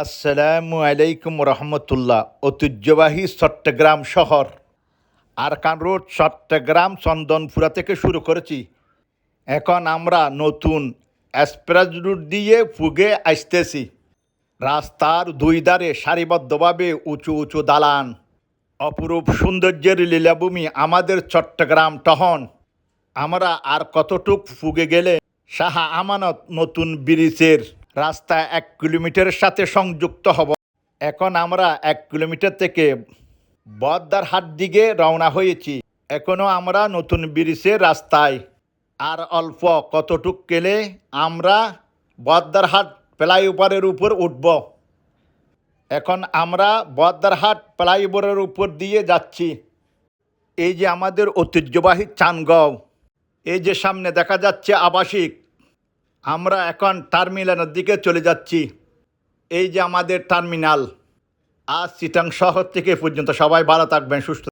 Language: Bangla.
আসসালামু আলাইকুম রহমতুল্লাহ। ঐতিহ্যবাহী চট্টগ্রাম শহর আরকান রোড চট্টগ্রাম চন্দনপুরা থেকে শুরু করেছি। এখন আমরা নতুন এক্সপ্রেস রুট দিয়ে ফুগে আসতেছি। রাস্তার দুই ধারে সারিবদ্ধভাবে উঁচু উঁচু দালান, অপরূপ সৌন্দর্যের লীলাভূমি আমাদের চট্টগ্রাম টহন। আমরা আর কতটুক ফুগে গেলে শাহ আমানত নতুন ব্রিজের রাস্তা 1 কিলোমিটারের সাথে সংযুক্ত হব। এখন আমরা 1 কিলোমিটার থেকে বদ্দারহাট দিকে রওনা হয়েছি। এখনও আমরা নতুন ব্রিজের রাস্তায়, আর অল্প কতটুক গেলে আমরা বদ্দারহাট ফ্লাইওভারের উপর উঠব। এখন আমরা বদ্দারহাট ফ্লাইওভারের উপর দিয়ে যাচ্ছি। এই যে আমাদের ঐতিহ্যবাহী চানগাঁও, এই যে সামনে দেখা যাচ্ছে আবাসিক। আমরা এখন টার্মিনালের দিকে চলে যাচ্ছি। এই যে আমাদের টার্মিনাল। আজ চিটাং শহর থেকে পর্যন্ত সবাই ভালো থাকবেন, সুস্থ।